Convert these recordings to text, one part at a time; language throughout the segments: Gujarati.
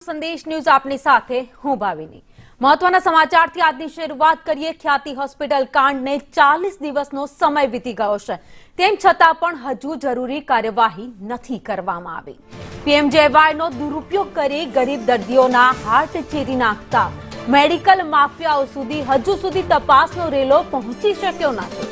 સંદેશ ન્યૂઝ આપની સાથે હું ભાવિની। મહત્વના સમાચારથી આજની શરૂઆત કરીએ। ખ્યાતિ હોસ્પિટલ કાંડને 40 દિવસનો સમય વીતી ગયો છે, તેમ છતાં પણ હજુ જરૂરી કાર્યવાહી નથી કરવામાં આવી। પીએમજેવાયનો દુરુપયોગ કરી ગરીબ દર્દીઓના હાર્ટ ચીરી નાખતા મેડિકલ માફિયાઓ સુધી હજુ સુધી તપાસનો રેલો પહોંચી શક્યો નથી।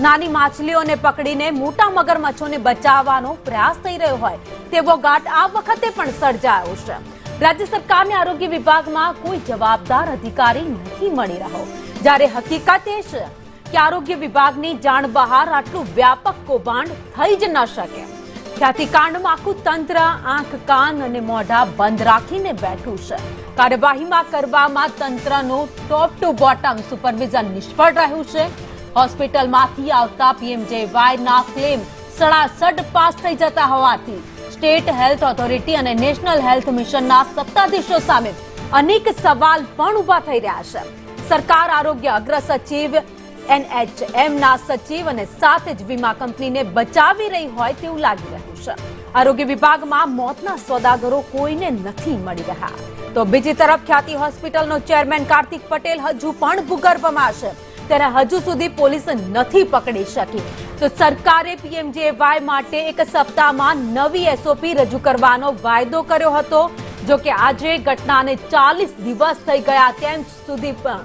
નાની માછલીઓને પકડીને મોટા મગરમચ્છોને બચાવવાનો પ્રયાસ થઈ રહ્યો હોય તેવો ઘાટ આ વખતે પણ સર્જાયો છે। રાજ્ય સરકારને આરોગ્ય વિભાગમાં કોઈ જવાબદાર અધિકારી નથી મળી રહ્યો, જ્યારે હકીકત એ છે કે આરોગ્ય વિભાગની જાણ બહાર આટલું વ્યાપક કૌભાંડ થઈ જ ન શકે। ખ્યાતિકાંડમાં આખું તંત્ર આંખ કાન અને મોઢા બંધ રાખીને બેઠું છે। કાર્યવાહીમાં કરવામાં તંત્રનું ટોપ ટુ બોટમ સુપરવિઝન નિષ્ફળ રહ્યું છે। હોસ્પિટલમાંથી આવતા પીએમજેવાયના ક્લેમ સડાસડ પાસ થઈ જતા હોવાથી સ્ટેટ હેલ્થ ઓથોરિટી અને નેશનલ હેલ્થ મિશનના સત્તાધીશો સામે અનેક સવાલ પણ ઉભા થઈ રહ્યા છે। સરકાર આરોગ્ય અગ્ર સચિવ, એનએચએમના સચિવ અને સાથે જ વીમા કંપનીને બચાવી રહી હોય તેવું લાગી રહ્યું છે। આરોગ્ય વિભાગમાં મોતના સોદાગરો કોઈને નથી મળી રહ્યા, તો બીજી તરફ ખ્યાતિ હોસ્પિટલનો ચેરમેન કાર્તિક પટેલ હજુ પણ ભૂગર્ભમાં છે, તેને હજુ સુધી પોલીસ નથી પકડી શકી। તો સરકારે પીએમજેવાય માટે એક સપ્તાહમાં નવી એસઓપી રજૂ કરવાનો વાયદો કર્યો હતો, જો કે આજે ઘટનાને 40 દિવસ થઈ ગયા તેમ સુધી પણ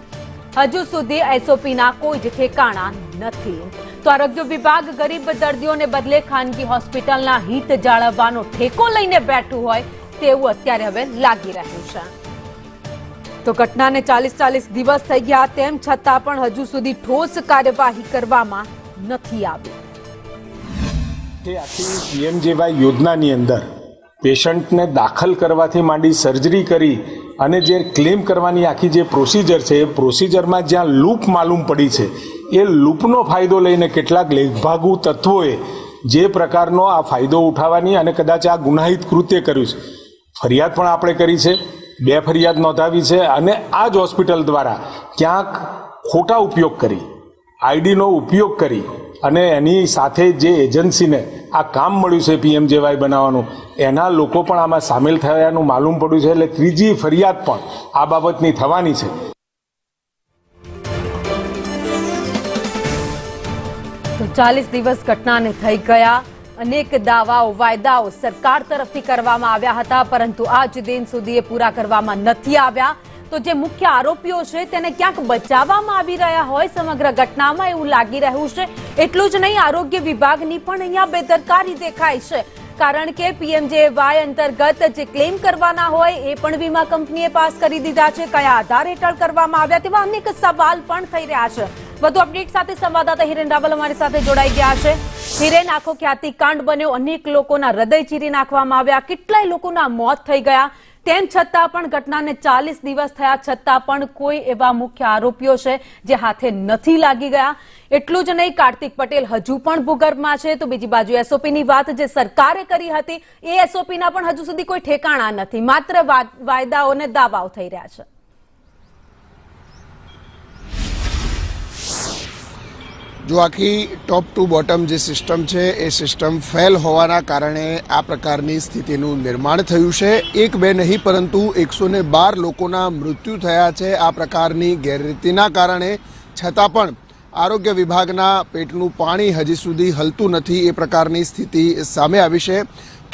હજુ સુધી એસઓપીના કોઈ જ ઠેકાણા નથી। તો આરોગ્ય વિભાગ ગરીબ દર્દીઓને બદલે ખાનગી હોસ્પિટલના હિત જાળવવાનો ઠેકો લઈને બેઠું હોય તેવું અત્યારે હવે લાગી રહ્યું છે। તો ઘટનાને 40 દિવસ થઈ ગયા તેમ છતાં પણ હજુ સુધી ઠોસ કાર્યવાહી કરવામાં નથી આવી। આખી પીએમજેવાય યોજનાની અંદર પેશન્ટને દાખલ કરવાથી માંડી સર્જરી કરી અને જે ક્લેમ કરવાની આખી જે પ્રોસિજર છે, એ પ્રોસિજરમાં જ્યાં લૂપ માલુમ પડી છે, એ લૂપનો ફાયદો લઈને કેટલાક લેખભાગુ તત્વોએ જે પ્રકારનો આ ફાયદો ઉઠાવવાની અને કદાચ આ ગુનાહિત કૃત્ય કર્યું છે। ફરિયાદ પણ આપણે કરી છે, 2 ફરિયાદ નોંધાવી છે અને આ જ હોસ્પિટલ દ્વારા ક્યાંક ખોટા ઉપયોગ કરી, આઈડીનો ઉપયોગ કરી અને એની સાથે જે એજન્સીને આ કામ મળ્યું છે પીએમજેવાય બનાવવાનું, એના લોકો પણ આમાં સામેલ થયાનું માલુમ પડ્યું છે। એટલે ત્રીજી ફરિયાદ પણ આ બાબતની થવાની છે। તો 40 દિવસ ઘટનાને થઈ ગયા, અનેક દાવાઓ વાયદાઓ સરકાર તરફથી કરવામાં આવ્યા હતા, પરંતુ આજ દિન સુધી એ પૂરા કરવામાં નથી આવ્યા। તો જે મુખ્ય આરોપીઓ છે તેને ક્યાંક બચાવવામાં આવી રહ્યા હોય સમગ્ર ઘટનામાં એવું લાગી રહ્યું છે। એટલું જ નહીં, આરોગ્ય વિભાગની પણ અહીંયા બેદરકારી દેખાય છે, કારણ કે પીએમજેવાય અંતર્ગત જે ક્લેમ કરવાના હોય એ પણ વીમા કંપનીએ પાસ કરી દીધા છે, કયા આધાર હેઠળ કરવામાં આવ્યા તેવા અનેક સવાલ પણ થઈ રહ્યા છે। વધુ અપડેટ સાથે સંવાદદાતા હિરેન રાવલ અમારી સાથે જોડાઈ ગયા છે। હિરેન, આખો ખ્યાતિકાંડ બન્યો, અનેક લોકોના હૃદય ચીરી નાખવામાં આવ્યા, કેટલાય લોકોના મોત થઈ ગયા, તેમ છતાં પણ ઘટનાને 40 દિવસ થયા છતાં પણ કોઈ એવા મુખ્ય આરોપીઓ છે જે હાથે નથી લાગી ગયા। એટલું જ નહીં, કાર્તિક પટેલ હજુ પણ ભૂગર્ભમાં છે। તો બીજી બાજુ એસઓપીની વાત જે સરકારે કરી હતી એ એસઓપીના પણ હજુ સુધી કોઈ ઠેકાણા નથી, માત્ર વાયદાઓ અને દાવાઓ થઈ રહ્યા છે। જો આખી ટોપ ટુ બોટમ જે સિસ્ટમ છે એ સિસ્ટમ ફેલ હોવાના કારણે આ પ્રકારની સ્થિતિનું નિર્માણ થયું છે। 1-2 નહીં પરંતુ 112 લોકોના મૃત્યુ થયા છે આ પ્રકારની ગેરરીતિના કારણે, છતાં પણ આરોગ્ય વિભાગના પેટનું પાણી હજી સુધી હલતું નથી, એ પ્રકારની સ્થિતિ સામે આવી છે।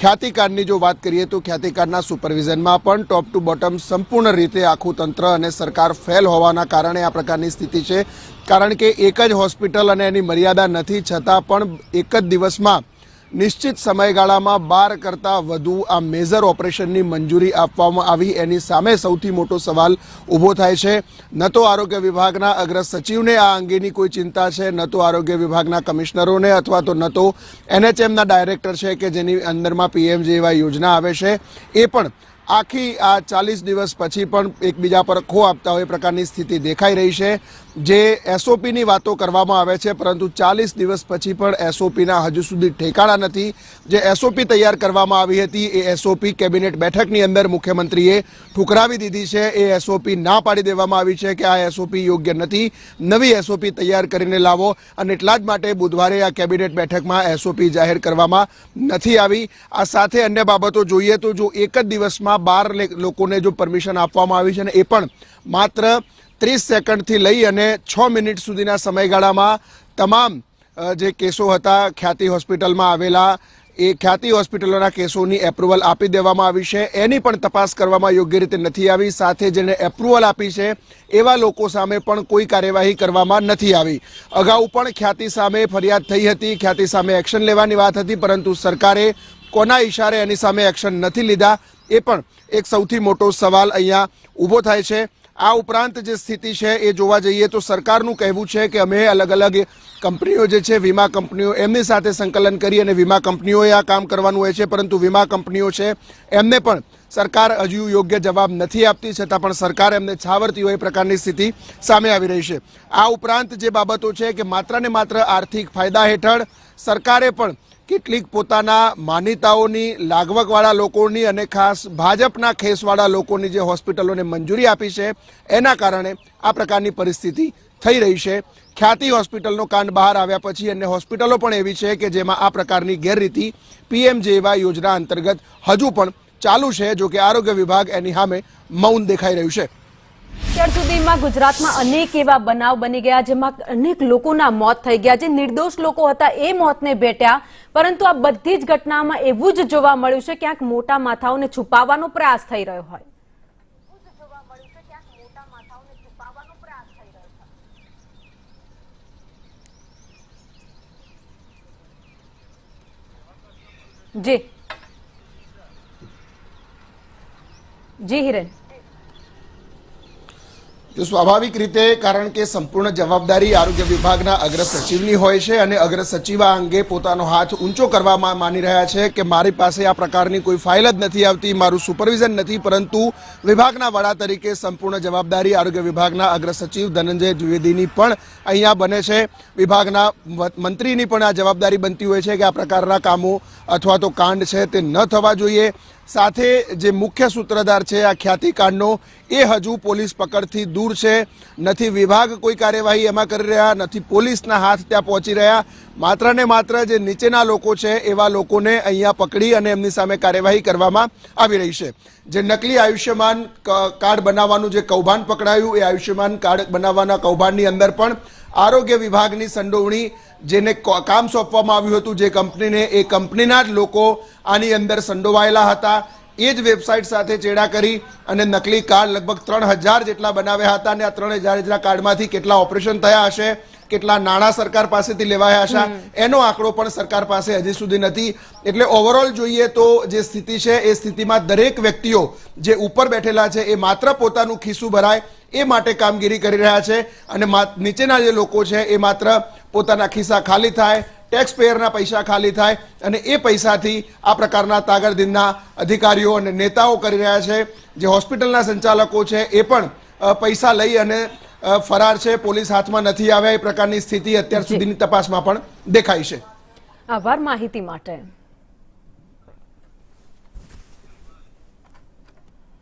ખ્યાતિકાંડની જો વાત કરીએ તો ખ્યાતિકાંડના સુપરવિઝનમાં પણ ટોપ ટુ બોટમ સંપૂર્ણ રીતે આખું તંત્ર અને સરકાર ફેલ હોવાના કારણે આ પ્રકારની સ્થિતિ છે, કારણ કે એક જ હોસ્પિટલ અને એની મર્યાદા નથી, છતાં પણ એક જ દિવસમાં નિશ્ચિત સમયગાળામાં 12 કરતાં વધુ આ મેજર ઓપરેશનની મંજૂરી આપવામાં આવી। એની સામે સૌથી મોટો સવાલ ઊભો થાય છે। ન તો આરોગ્ય વિભાગના અગ્ર સચિવને આ અંગેની કોઈ ચિંતા છે, ન તો આરોગ્ય વિભાગના કમિશનરોને, અથવા તો ન તો એનએચએમના ડાયરેક્ટર છે કે જેની અંદરમાં પીએમજેવાય યોજના આવે છે, એ પણ આખી આ 40 દિવસ પછી પણ એકબીજા પર ખો આપતા હોય પ્રકારની સ્થિતિ દેખાઈ રહી છે। જે એસઓપીની વાતો કરવામાં આવે છે, પરંતુ 40 દિવસ પછી પણ એસઓપીના હજુ સુધી ઠેકાણા નથી। જે એસઓપી તૈયાર કરવામાં આવી હતી એ એસઓપી કેબિનેટ બેઠકની અંદર મુખ્યમંત્રીએ ઠુકરાવી દીધી છે। એ એસઓપી ના પાડી દેવામાં આવી છે કે આ એસઓપી યોગ્ય નથી, નવી એસઓપી તૈયાર કરીને લાવો, અને એટલા જ માટે બુધવારે આ કેબિનેટ બેઠકમાં એસઓપી જાહેર કરવામાં નથી આવી। આ સાથે અન્ય બાબતો જોઈએ તો જો એક જ દિવસમાં જેમાં 12 લોકોને જો પરમિશન આપવામાં આવી છે અને એ પણ માત્ર 30 સેકન્ડથી લઈ અને 6 મિનિટ સુધીના સમયગાળામાં તમામ જે કેસો હતા ખ્યાતિ હોસ્પિટલમાં આવેલા એ ખ્યાતિ હોસ્પિટલોના કેસોની એપ્રુવલ આપી દેવામાં આવી છે. એની પણ તપાસ કરવામાં યોગ્ય રીતે નથી આવી. સાથે જેને એપ્રુવલ આપી છે એવા લોકો સામે પણ કોઈ કાર્યવાહી કરવામાં નથી આવી. અગાઉ પણ ખ્યાતિ સામે ફરિયાદ થઈ હતી, ખ્યાતિ સામે એક્શન લેવાની વાત હતી, પરંતુ સરકારે કોના ઇશારે એની સામે એક્શન નથી લીધા એ પણ એક સૌથી મોટો સવાલ અહીંયા ઊભો થાય છે. આ ઉપરાંત જે સ્થિતિ છે એ જોવા જઈએ તો સરકારનું કહેવું છે કે અમે અલગ અલગ કંપનીઓ જે છે વીમા કંપનીઓ એમની સાથે સંકલન કરી અને વીમા કંપનીઓએ આ કામ કરવાનું હોય છે, પરંતુ વીમા કંપનીઓ છે એમને પણ સરકાર હજુ યોગ્ય જવાબ નથી આપતી, છતાં પણ સરકાર એમને છાવરતી હોય એ પ્રકારની સ્થિતિ સામે આવી રહી છે. આ ઉપરાંત જે બાબતો છે કે માત્ર ને માત્ર આર્થિક ફાયદા હેઠળ સરકારે પણ કેટલીક પોતાના માન્યતાઓની લાગવકવાળા લોકોની અને ખાસ ભાજપના ખેસવાળા લોકોની જે હોસ્પિટલોને મંજૂરી આપી છે એના કારણે આ પ્રકારની પરિસ્થિતિ થઈ રહી છે. ખ્યાતિ હોસ્પિટલનો કાંડ બહાર આવ્યા પછી અન્ય હોસ્પિટલો પણ એવી છે કે જેમાં આ પ્રકારની ગેરરીતિ પીએમજેએવાય યોજના અંતર્ગત હજુ પણ ચાલુ છે. જો કે આરોગ્ય વિભાગ એની સામે મૌન દેખાઈ રહ્યું છે. અત્યાર સુધીમાં ગુજરાતમાં અનેક એવા બનાવ બની ગયા જેમાં અનેક લોકોના મોત થઈ ગયા. જે નિર્દોષ લોકો હતા એ મોતને ભેટ્યા, પરંતુ આ બધી જ ઘટનામાં એવું જ જોવા મળ્યું છે ક્યાંક મોટા માથાઓને છુપાવવાનો પ્રયાસ થઈ રહ્યો હોય. જી જી હિરેન. જો સ્વાભાવિક રીતે કારણ કે સંપૂર્ણ જવાબદારી આરોગ્ય વિભાગના અગ્ર સચિવની હોય છે અને અગ્ર સચિવ આ અંગે પોતાનો હાથ ઊંચો કરવામાં માની રહ્યા છે કે મારી પાસે આ પ્રકારની કોઈ ફાઇલ જ નથી આવતી, મારું સુપરવિઝન નથી, પરંતુ વિભાગના વડા તરીકે સંપૂર્ણ જવાબદારી આરોગ્ય વિભાગના અગ્ર સચિવ ધનંજય દ્વિવેદીની પણ અહીંયા બને છે. વિભાગના મંત્રીની પણ આ જવાબદારી બનતી હોય છે કે આ પ્રકારના કામો અથવા તો કાંડ છે તે ન થવા જોઈએ. સાથે જે મુખ્ય સૂત્રધાર છે આ ખ્યાતિકાંડનો એ હજુ પોલીસ પકડથી દૂર છે. નથી વિભાગ કોઈ કાર્યવાહી એમાં કરી રહ્યા, નથી પોલીસના હાથ ત્યાં પહોંચી રહ્યા. માત્ર ને માત્ર જે નીચેના લોકો છે એવા લોકોને અહીંયા પકડી અને એમની સામે કાર્યવાહી કરવામાં આવી રહી છે. જે નકલી આયુષ્યમાન કાર્ડ બનાવવાનું જે કૌભાંડ પકડાયું એ આયુષ્યમાન કાર્ડ બનાવવાના કૌભાંડની અંદર પણ આરોગ્ય વિભાગની સંડોવણી, જેને કામ સોંપવામાં આવ્યું હતું જે કંપનીને, એ કંપનીના જ લોકો આની અંદર સંડોવાયેલા હતા. એ જ વેબસાઇટ સાથે ચેડા કરી અને નકલી કાર્ડ લગભગ 3000 જેટલા બનાવ્યા હતા અને આ 3000 જેટલા કાર્ડમાંથી કેટલા ઓપરેશન થયા હશે, કેટલા નાણાં સરકાર પાસેથી લેવાયા હશે એનો આંકડો પણ સરકાર પાસે હજી સુધી નથી. એટલે ઓવરઓલ જોઈએ તો જે સ્થિતિ છે એ સ્થિતિમાં દરેક વ્યક્તિઓ જે ઉપર બેઠેલા છે એ માત્ર પોતાનું ખિસ્સું ભરાય એ માટે કામગીરી કરી રહ્યા છે અને નીચેના જે લોકો છે એ માત્ર પોતાના ખિસ્સા ખાલી થાય, ટેક્સ પેયરના પૈસા ખાલી થાય અને એ પૈસાથી આ પ્રકારના તાગરદિનના અધિકારીઓ અને નેતાઓ કરી રહ્યા છે. જે હોસ્પિટલના સંચાલકો છે એ પણ પૈસા લઈ અને ફરાર છે, પોલીસ હાથમાં નથી આવ્યા એ પ્રકારની સ્થિતિ અત્યાર સુધીની તપાસમાં પણ દેખાય છે. આભાર માહિતી માટે.